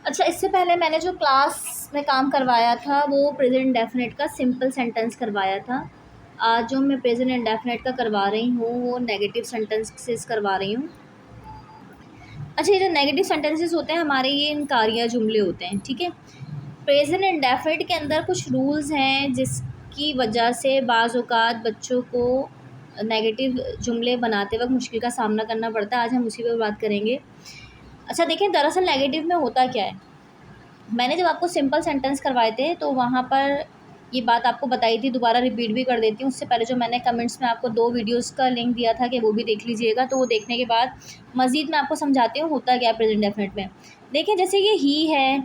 अच्छा, इससे पहले मैंने जो क्लास में काम करवाया था वो प्रेजेंट इंडेफिनिट का सिंपल सेंटेंस करवाया था। आज जो मैं प्रेजेंट इंडेफिनिट का करवा रही हूँ वो नेगेटिव सेंटेंसेस करवा रही हूँ। अच्छा, ये जो नेगेटिव सेंटेंसेस होते हैं हमारे, ये इनकारिया जुमले होते हैं, ठीक है। प्रेजेंट इंडेफिनिट के अंदर कुछ रूल्स हैं जिसकी वजह से बाज़ औक़ात बच्चों को नेगेटिव जुमले बनाते वक्त मुश्किल का सामना करना पड़ता है। आज हम उसी पर बात करेंगे। अच्छा देखें, दरअसल नेगेटिव में होता क्या है। मैंने जब आपको सिंपल सेंटेंस करवाए थे तो वहाँ पर ये बात आपको बताई थी, दोबारा रिपीट भी कर देती हूँ। उससे पहले जो मैंने कमेंट्स में आपको 2 वीडियोस का लिंक दिया था कि वो भी देख लीजिएगा, तो वो देखने के बाद मज़ीद मैं आपको समझाती हूँ होता क्या है प्रेजेंट डेफिनेट में। देखिए, जैसे ये ही है,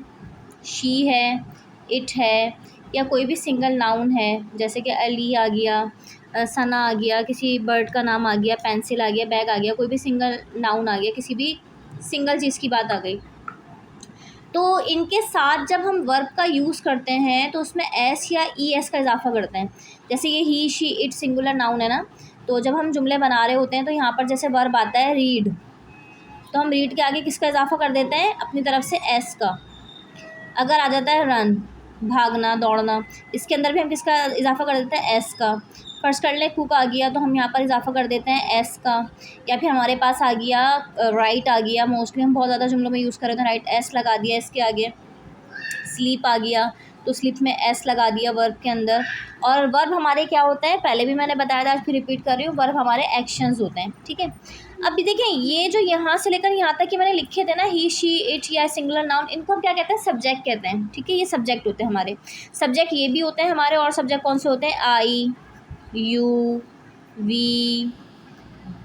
शी है, इट है, या कोई भी सिंगल नाउन है, जैसे कि अली आ गया, सना आ गया, किसी बर्ड का नाम आ गया, पेंसिल आ गया, बैग आ गया, कोई भी सिंगल नाउन आ गया, किसी भी सिंगल चीज़ की बात आ गई। तो इनके साथ जब हम वर्ब का यूज़ करते हैं तो उसमें एस या ई एस का इजाफा करते हैं। जैसे ये ही, शी, इट सिंगुलर नाउन है ना, तो जब हम जुमले बना रहे होते हैं तो यहाँ पर जैसे वर्ब आता है रीड, तो हम रीड के आगे किसका इजाफा कर देते हैं, अपनी तरफ से एस का। अगर आ जाता है रन, भागना, दौड़ना, इसके अंदर भी हम किसका इजाफा कर देते हैं, एस का। फर्स्ट कर लें, कुक आ गया तो हम यहाँ पर इजाफा कर देते हैं एस का। या फिर हमारे पास आ गया राइट आ गया, मोस्टली हम बहुत ज़्यादा जुमलों में यूज़ कर रहे थे, राइट एस लगा दिया इसके आगे। स्लीप आ गया तो स्लीप में एस लगा दिया वर्ब के अंदर। और वर्ब हमारे क्या होते हैं, पहले भी मैंने बताया था, आज फिर रिपीट कर रही हूँ, वर्ब हमारे एक्शंस होते हैं, ठीक है। अब भी देखें, ये जो यहाँ से लेकर यहाँ तक कि मैंने लिखे थे ना, ही, शी, इट या सिंगुलर नाउन, इनको हम क्या कहते हैं, सब्जेक्ट कहते हैं, ठीक है। ये सब्जेक्ट होते हैं हमारे। सब्जेक्ट ये भी होते हैं हमारे, और सब्जेक्ट कौन से होते हैं, आई, यू, वी,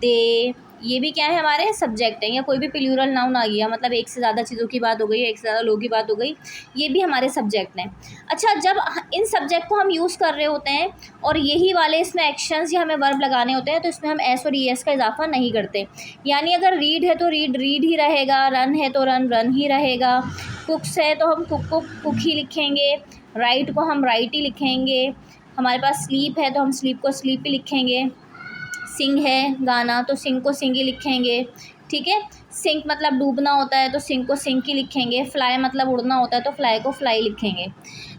दे, ये भी क्या है, हमारे सब्जेक्ट हैं। या कोई भी प्लूरल नाउन आ गया, मतलब एक से ज़्यादा चीज़ों की बात हो गई, एक से ज़्यादा लोगों की बात हो गई, ये भी हमारे सब्जेक्ट हैं। अच्छा, जब इन सब्जेक्ट को हम यूज़ कर रहे होते हैं और यही वाले इसमें एक्शंस या हमें वर्ब लगाने होते हैं, तो इसमें हम एस और ई एस का इजाफा नहीं करते। यानी अगर रीड है तो रीड रीड ही रहेगा, रन है तो रन रन ही रहेगा, कुक्स है तो हम कुक को कुक ही लिखेंगे, राइट को हम राइट ही लिखेंगे, हमारे पास स्लीप है तो हम स्लीप को स्लीप ही लिखेंगे, सिंग है गाना तो सिंग को सिंग ही लिखेंगे, ठीक है। सिंक मतलब डूबना होता है तो सिंक को सिंक ही लिखेंगे, फ्लाई मतलब उड़ना होता है तो फ्लाई को फ्लाई लिखेंगे।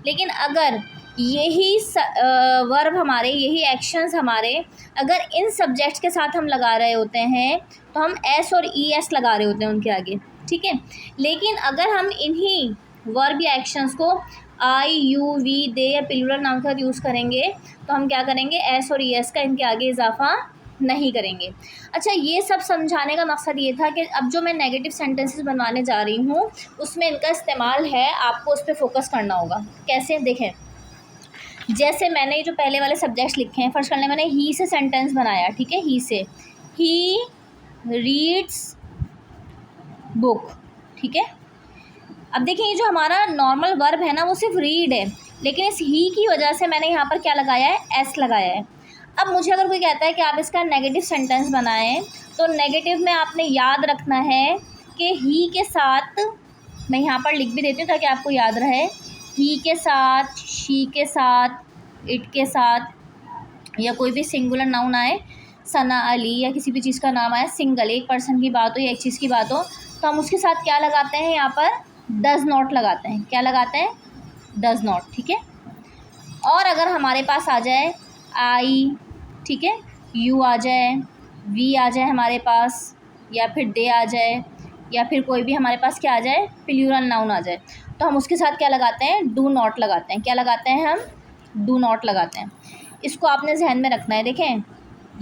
लेकिन अगर यही वर्ब हमारे, यही एक्शंस हमारे, अगर इन सब्जेक्ट्स के साथ हम लगा रहे होते हैं तो हम एस और ई एस लगा रहे होते हैं उनके आगे, ठीक है। लेकिन अगर हम इन्हीं वर्ब या एक्शंस को आई, यू, वी, दे या प्लूरल नाउन के साथ यूज़ करेंगे तो हम क्या करेंगे, एस और ई एस का इनके आगे इजाफा नहीं करेंगे। अच्छा, ये सब समझाने का मकसद ये था कि अब जो मैं नेगेटिव सेंटेंसेस बनवाने जा रही हूँ उसमें इनका इस्तेमाल है, आपको उस पर फोकस करना होगा। कैसे, देखें, जैसे मैंने जो पहले वाले सब्जेक्ट्स लिखे हैं, फर्स्ट करने मैंने ही से सेंटेंस बनाया, ठीक है। ही से, ही रीड्स बुक, ठीक है। अब देखिए, ये जो हमारा नॉर्मल वर्ब है ना वो सिर्फ रीड है, लेकिन इस ही की वजह से मैंने यहाँ पर क्या लगाया है, एस लगाया है। अब मुझे अगर कोई कहता है कि आप इसका नेगेटिव सेंटेंस बनाएं, तो नेगेटिव में आपने याद रखना है कि ही के साथ, मैं यहाँ पर लिख भी देती हूँ ताकि आपको याद रहे, ही के साथ, शी के साथ, इट के साथ, या कोई भी सिंगुलर नाउन आए, सना, अली, या किसी भी चीज़ का नाम आए, सिंगल एक पर्सन की बात हो या एक चीज़ की बात हो, तो हम उसके साथ क्या लगाते हैं, यहाँ पर डज़ नॉट लगाते हैं। क्या लगाते हैं, डज़ नॉट, ठीक है। और अगर हमारे पास आ जाए आई, ठीक है, यू आ जाए, वी आ जाए हमारे पास, या फिर दे आ जाए, या फिर कोई भी हमारे पास क्या आ जाए, प्लूरल नाउन आ जाए, तो हम उसके साथ क्या लगाते हैं, डू नॉट लगाते हैं। क्या लगाते हैं हम, डू नॉट लगाते हैं। इसको आपने जहन में रखना है। देखें,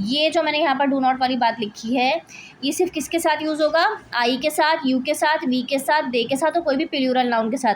ये जो मैंने यहाँ पर डू नॉट वाली बात लिखी है, ये सिर्फ किसके साथ यूज़ होगा, आई के साथ, यू के साथ, वी के साथ, दे के साथ, और कोई भी प्लूरल नाउन के साथ।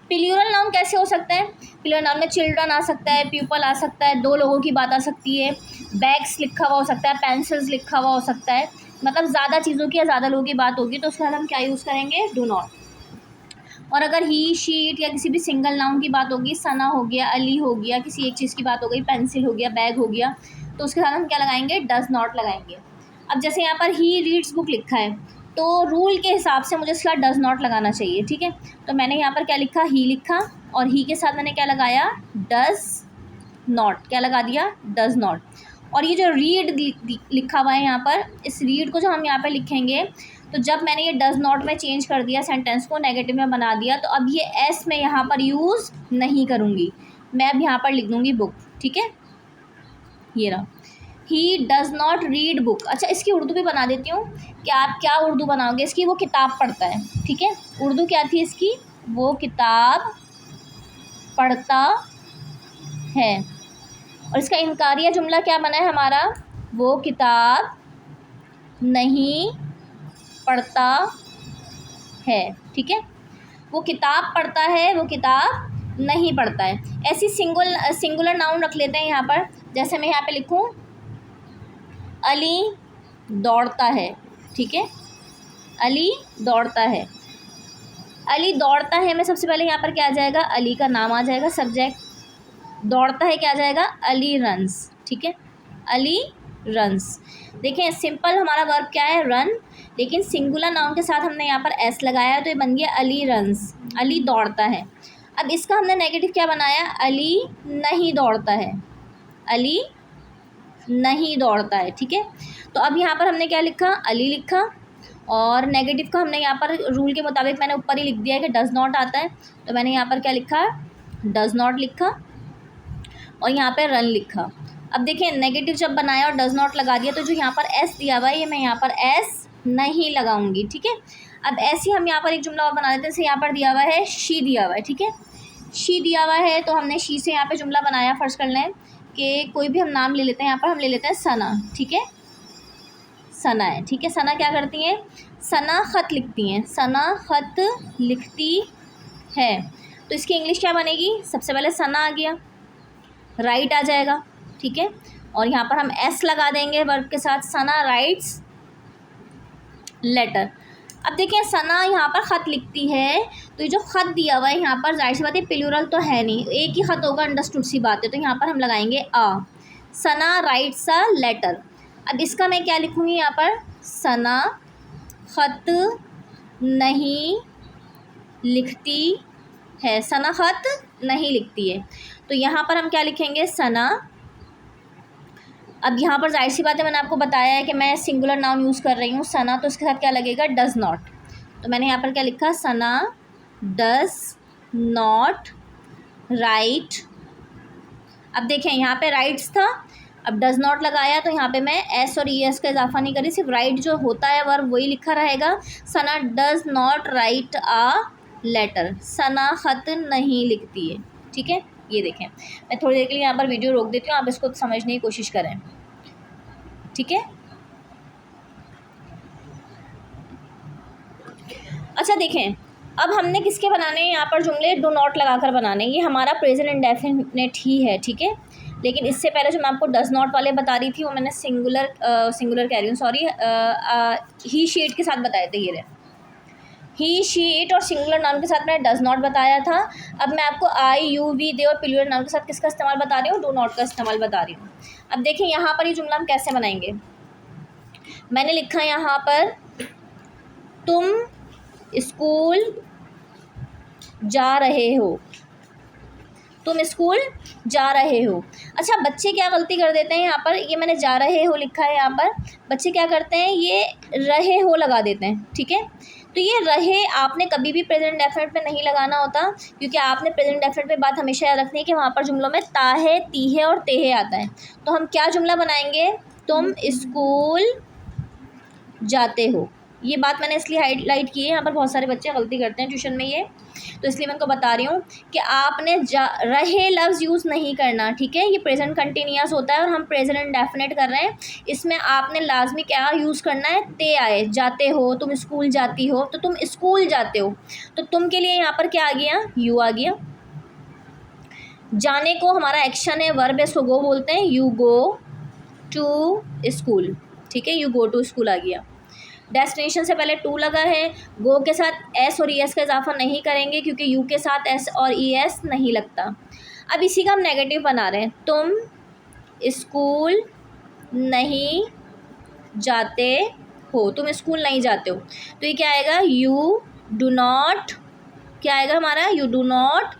प्लूरल नाउन कैसे हो सकता है, प्लूरल नाउन में चिल्ड्रन आ सकता है, पीपल आ सकता है, दो लोगों की बात आ सकती है, बैग्स लिखा हुआ हो सकता है, पेंसिल्स लिखा हुआ हो सकता है, मतलब ज़्यादा चीज़ों की या ज़्यादा लोगों की बात होगी तो उसके बाद हम क्या यूज़ करेंगे, डू नॉट। और अगर ही, शी, इट या किसी भी सिंगल नाउन की बात होगी, सना हो गया, अली हो गया, किसी एक चीज़ की बात हो गई, पेंसिल हो गया, बैग हो गया, तो उसके साथ हम क्या लगाएंगे, डज़ नॉट लगाएंगे। अब जैसे यहाँ पर ही रीड्स बुक लिखा है तो रूल के हिसाब से मुझे इसका डज़ नॉट लगाना चाहिए, ठीक है। तो मैंने यहाँ पर क्या लिखा, ही लिखा, और ही के साथ मैंने क्या लगाया, डज़ नॉट। क्या लगा दिया, डज़ नॉट। और ये जो रीड लिखा हुआ है यहाँ पर, इस रीड को जो हम यहाँ पर लिखेंगे तो जब मैंने ये डज़ नॉट में चेंज कर दिया, सेंटेंस को नेगेटिव में बना दिया, तो अब ये एस मैं यहाँ पर यूज़ नहीं करूँगी, मैं अब यहाँ पर लिख दूँगी बुक। ठीक है, ये रहा, he does not read book. अच्छा, इसकी उर्दू भी बना देती हूँ कि आप क्या उर्दू बनाओगे इसकी, वो किताब पढ़ता है। ठीक है, उर्दू क्या थी इसकी, वो किताब पढ़ता है। और इसका इनकारिया जुमला क्या बना है हमारा, वो किताब नहीं पढ़ता है। ठीक है, वो किताब पढ़ता है, वो किताब नहीं पढ़ता है। ऐसी सिंगुलर नाउन रख लेते हैं यहाँ पर। जैसे मैं यहाँ पे लिखूँ अली दौड़ता है। ठीक है, अली दौड़ता है, अली दौड़ता है में सबसे पहले यहाँ पर क्या आ जाएगा, अली का नाम आ जाएगा, सब्जेक्ट। दौड़ता है क्या आ जाएगा, अली रन्स। ठीक है, अली रन्स। देखें, सिंपल हमारा वर्ब क्या है, रन, लेकिन सिंगुलर नाउन के साथ हमने यहाँ पर एस लगाया, तो ये बन गया अली रन्स, अली दौड़ता है। अब इसका हमने नेगेटिव क्या बनाया, अली नहीं दौड़ता है, अली नहीं दौड़ता है। ठीक है, तो अब यहाँ पर हमने क्या लिखा, अली लिखा, और नेगेटिव का हमने यहाँ पर रूल के मुताबिक मैंने ऊपर ही लिख दिया है कि डज़ नॉट आता है, तो मैंने यहाँ पर क्या लिखा, डज़ नॉट लिखा, और यहाँ पे रन लिखा। अब देखिए, नेगेटिव जब बनाया और डज़ नॉट लगा दिया, तो जो यहाँ पर एस दिया हुआ है, ये मैं यहाँ पर एस नहीं लगाऊंगी। ठीक है, अब ऐसे हम यहाँ पर एक जुमला और बना देते हैं। जैसे यहाँ पर दिया हुआ है शी दिया हुआ है। ठीक है, शी दिया हुआ है, तो हमने शी से यहाँ पे जुमला बनाया। फर्ज कर लें कि कोई भी हम नाम ले लेते हैं, यहाँ पर हम ले लेते हैं सना। ठीक है, सना है। ठीक है, सना क्या करती हैं, सना ख़त लिखती हैं, सना ख़त लिखती है। तो इसकी इंग्लिश क्या बनेगी, सबसे पहले सना आ गया, राइट आ जाएगा। ठीक है, और यहाँ पर हम एस लगा देंगे वर्ब के साथ, सना राइट्स लेटर। अब देखिए, सना यहाँ पर ख़त लिखती है, तो ये जो ख़त दिया हुआ है यहाँ पर, जाहिर सी बात है प्लूरल तो है नहीं, एक ही ख़त होगा, अंडरस्टूड सी बात है, तो यहाँ पर हम लगाएंगे आ, सना राइट्स अ लेटर। अब इसका मैं क्या लिखूँगी यहाँ पर, सना ख़त नहीं लिखती है, सना ख़त नहीं लिखती है, तो यहाँ पर हम क्या लिखेंगे, सना। अब यहाँ पर जाहिर सी बात है, मैंने आपको बताया है कि मैं सिंगुलर नाउन यूज़ कर रही हूँ, सना, तो इसके साथ क्या लगेगा, डज़ नॉट। तो मैंने यहाँ पर क्या लिखा, सना डज़ नॉट राइट। अब देखें, यहाँ पे राइट्स था, अब डज़ नॉट लगाया, तो यहाँ पे मैं एस और ई एस का इजाफा नहीं करी, सिर्फ राइट जो होता है वर्ब वही लिखा रहेगा। Sana does not write a letter, Sana ख़त नहीं लिखती है। ठीक है, ये देखें, मैं थोड़ी देर के लिए यहाँ पर वीडियो रोक देती हूँ, आप इसको समझने की कोशिश करें। ठीक है, अच्छा देखें, अब हमने किसके बनाने हैं यहाँ पर जुमले, डू नॉट लगाकर बनाने। ये हमारा प्रेजेंट इंडेफिनिट ही है। ठीक है, लेकिन इससे पहले जो मैं आपको डज़ नॉट वाले बता रही थी, वो मैंने सिंगुलर कह रही हूँ, सॉरी, ही शी इट के साथ बताए थे। ये रहे ही शी इट, और सिंगुलर नाउन के साथ मैंने डज़ नॉट बताया था। अब मैं आपको आई यू वी दे और प्लूरल नाउन के साथ किसका इस्तेमाल बता रही हूँ, डू नॉट का इस्तेमाल बता रही हूँ। अब देखें, यहाँ पर ये जुमला हम कैसे बनाएंगे। मैंने लिखा यहाँ पर, तुम स्कूल जा रहे हो, तुम स्कूल जा रहे हो। अच्छा, बच्चे क्या गलती कर देते हैं यहाँ पर, ये मैंने जा रहे हो लिखा है, यहाँ पर बच्चे क्या करते हैं, ये रहे हो लगा देते हैं। ठीक है, तो ये रहे आपने कभी भी प्रेजेंट डेफिनेट पे नहीं लगाना होता, क्योंकि आपने प्रेजेंट डेफिनेट पे बात हमेशा याद रखनी है कि वहाँ पर जुमलों में ता है, ती है और ते है आता है। तो हम क्या जुमला बनाएंगे, तुम स्कूल जाते हो। ये बात मैंने इसलिए हाईलाइट की है, यहाँ पर बहुत सारे बच्चे गलती करते हैं ट्यूशन में ये, तो इसलिए मैं उनको बता रही हूँ कि आपने रहे लफ्ज़ यूज़ नहीं करना। ठीक है, ये प्रेजेंट कंटिन्यूअस होता है और हम प्रेजेंट इंडेफिनिट कर रहे हैं, इसमें आपने लाजमी क्या यूज़ करना है, ते आए, जाते हो, तुम स्कूल जाती हो, तो तुम स्कूल जाते हो, तो तुम के लिए यहाँ पर क्या आ गया, यू आ गया। जाने को हमारा एक्शन है, वर्ब है, सो गो बोलते हैं, यू गो टू स्कूल। ठीक है, यू गो टू स्कूल आ गया। डेस्टिनेशन से पहले टू लगा है, गो के साथ एस और ई एस का इजाफा नहीं करेंगे, क्योंकि यू के साथ एस और ई एस नहीं लगता। अब इसी का हम नेगेटिव बना रहे हैं, तुम स्कूल नहीं जाते हो, तुम स्कूल नहीं जाते हो, तो ये क्या आएगा, यू डू नॉट, क्या आएगा हमारा, you do not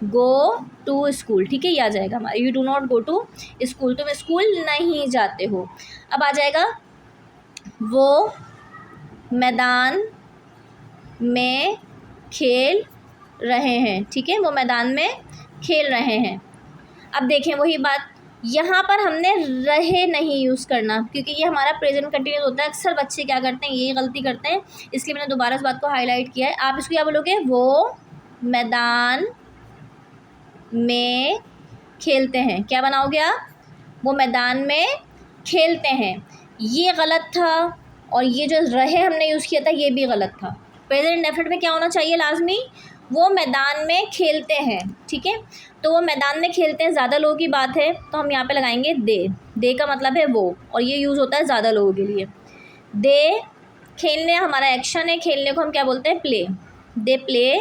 go to school. ठीक है, ये आ जाएगा हमारा, you do not go to school, तुम स्कूल नहीं जाते हो। अब आ जाएगा, वो, तुम स्कूल नहीं जाते हो, तुम स्कूल नहीं जाते हो, तो ये क्या आएगा, you do not go to school. ठीक है, ये आ जाएगा हमारा, you do not go to school, तुम स्कूल नहीं जाते हो, तुम स्कूल नहीं जाते हो, तो ये क्या आएगा, वो मैदान में खेल रहे हैं। ठीक है, वो मैदान में खेल रहे हैं। अब देखें वही बात, यहाँ पर हमने रहे नहीं यूज़ करना, क्योंकि ये हमारा प्रेजेंट कंटिन्यूस होता है। अक्सर बच्चे क्या करते हैं, ये गलती करते हैं, इसलिए मैंने दोबारा इस बात को हाईलाइट किया है। आप इसको क्या बोलोगे, वो मैदान में खेलते हैं। क्या बनाओगे आप, वो मैदान में खेलते हैं। ये गलत था, और ये जो रहे हमने यूज़ किया था ये भी गलत था। प्रेजेंट इंडेफिनिट में क्या होना चाहिए लाजमी, वो मैदान में खेलते हैं। ठीक है, तो वो मैदान में खेलते हैं, ज़्यादा लोगों की बात है तो हम यहाँ पे लगाएंगे दे। दे का मतलब है वो, और ये यूज़ होता है ज़्यादा लोगों के लिए। दे, खेलने हमारा एक्शन है, खेलने को हम क्या बोलते हैं, play. They play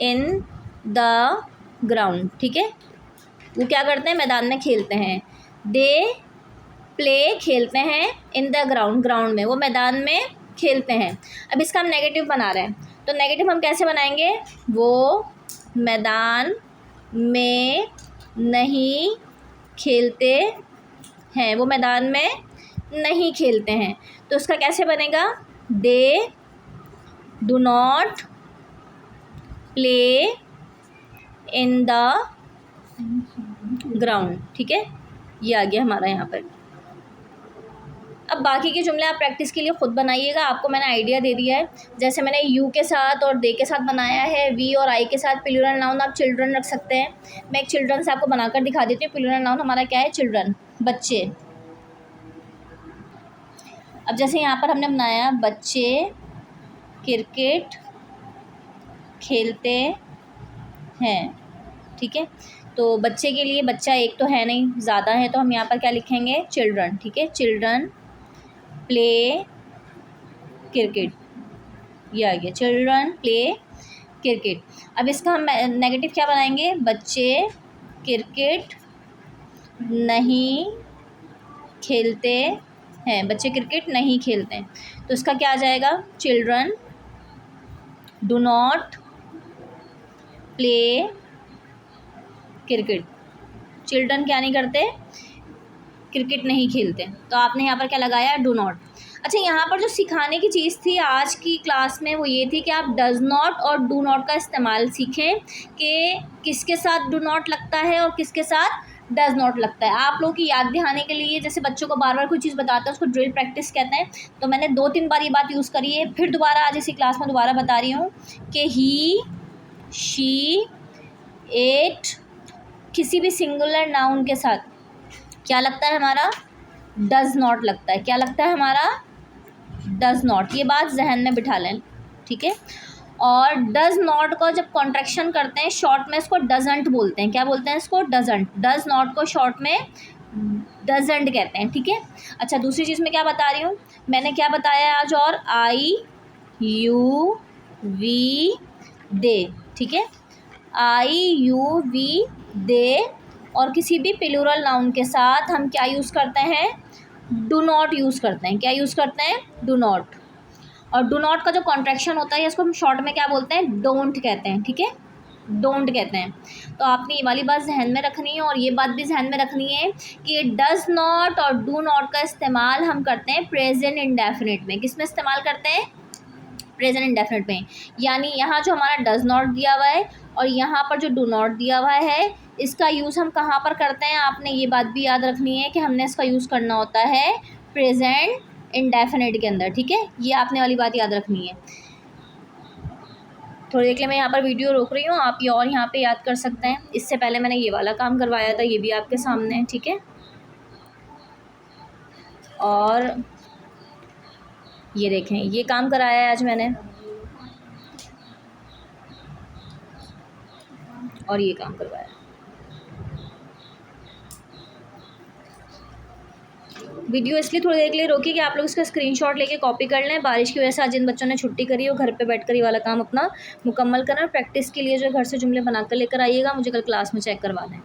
in the ground. ठीक है, वो क्या करते हैं, मैदान में खेलते हैं। दे प्ले, खेलते हैं, इन द ग्राउंड, ग्राउंड में, वो मैदान में खेलते हैं। अब इसका हम नेगेटिव बना रहे हैं, तो नेगेटिव हम कैसे बनाएंगे, वो मैदान में नहीं खेलते हैं, वो मैदान में नहीं खेलते हैं। तो उसका कैसे बनेगा, they do not play in the ground. ठीक है, ये आ गया हमारा यहाँ पर। अब बाकी के जुमले आप प्रैक्टिस के लिए ख़ुद बनाइएगा, आपको मैंने आइडिया दे दिया है। जैसे मैंने यू के साथ और दे के साथ बनाया है, वी और आई के साथ प्लूरल नाउन आप चिल्ड्रन रख सकते हैं। मैं एक चिल्ड्रन से आपको बनाकर दिखा देती हूँ। प्लूरल नाउन हमारा क्या है, चिल्ड्रन, बच्चे। अब जैसे यहाँ पर हमने बनाया, बच्चे क्रिकेट खेलते हैं। ठीक है, तो बच्चे के लिए बच्चा एक तो है नहीं, ज़्यादा है, तो हम यहाँ पर क्या लिखेंगे, चिल्ड्रन। ठीक है, चिल्ड्रन प्ले क्रिकेट, ये आ गया, चिल्ड्रन प्ले क्रिकेट। अब इसका हम नेगेटिव क्या बनाएंगे, बच्चे क्रिकेट नहीं खेलते हैं, बच्चे क्रिकेट नहीं खेलते हैं। तो इसका क्या आ जाएगा, children do not play cricket. Children क्या नहीं करते, क्रिकेट नहीं खेलते। तो आपने यहाँ पर क्या लगाया, डू नॉट। अच्छा, यहाँ पर जो सिखाने की चीज़ थी आज की क्लास में वो ये थी कि आप डज़ नॉट और डू नॉट का इस्तेमाल सीखें कि किसके साथ डू नॉट लगता है और किसके साथ डज़ नॉट लगता है। आप लोगों की याद दिलाने के लिए, जैसे बच्चों को बार बार कोई चीज़ बताते हैं उसको ड्रिल प्रैक्टिस कहते हैं, तो मैंने 2-3 बार ये बात यूज़ करी है, फिर दोबारा आज इसी क्लास में दोबारा बता रही हूँ कि ही, शी, इट, किसी भी सिंगुलर नाउन के साथ क्या लगता है हमारा, डज़ नॉट लगता है। क्या लगता है हमारा, डज़ नॉट। ये बात जहन में बिठा लें। ठीक है, और डज़ नॉट को जब कॉन्ट्रैक्शन करते हैं शॉर्ट में इसको डज़ंट बोलते हैं। क्या बोलते हैं इसको, डज़ंट। डज़ नॉट को शॉर्ट में डज़ंट कहते हैं। ठीक है, अच्छा, दूसरी चीज़ मैं क्या बता रही हूँ, मैंने क्या बताया आज, और आई, यू, वी, दे। ठीक है, आई, यू, वी, दे, और किसी भी प्लूरल नाउन के साथ हम क्या यूज़ करते हैं, डू नॉट यूज़ करते हैं। क्या यूज़ करते हैं, डू नॉट। और डू नॉट का जो कॉन्ट्रैक्शन होता है इसको हम शॉर्ट में क्या बोलते हैं, डोंट कहते हैं। ठीक है, डोंट कहते हैं। तो आपने ये वाली बात जहन में रखनी है, और ये बात भी जहन में रखनी है कि डज़ नॉट और डू नॉट का इस्तेमाल हम करते हैं प्रेजेंट इंडेफिनिट में। किस में इस्तेमाल करते हैं, प्रेजेंट इंडेफिनिट में। यानी यहाँ जो हमारा डज़ नॉट दिया हुआ है और यहाँ पर जो डू नॉट दिया हुआ है, इसका यूज़ हम कहाँ पर करते हैं, आपने ये बात भी याद रखनी है कि हमने इसका यूज़ करना होता है प्रेजेंट इंडेफिनिट के अंदर। ठीक है, ये आपने वाली बात याद रखनी है। थोड़ी देर के लिए मैं यहाँ पर वीडियो रोक रही हूँ, आप ये और यहाँ पे याद कर सकते हैं। इससे पहले मैंने ये वाला काम करवाया था, ये भी आपके सामने है। ठीक है, और ये देखें, ये काम कराया है आज मैंने, और ये काम करवाया। वीडियो इसलिए थोड़ी देर के लिए रोकी कि आप लोग इसका स्क्रीनशॉट लेके कॉपी कर लें। बारिश की वजह से आज जिन बच्चों ने छुट्टी करी वो घर पे बैठकर ये वाला काम अपना मुकम्मल करें। प्रैक्टिस के लिए जो घर से जुमले बनाकर लेकर आइएगा, मुझे कल क्लास में चेक करवा दें।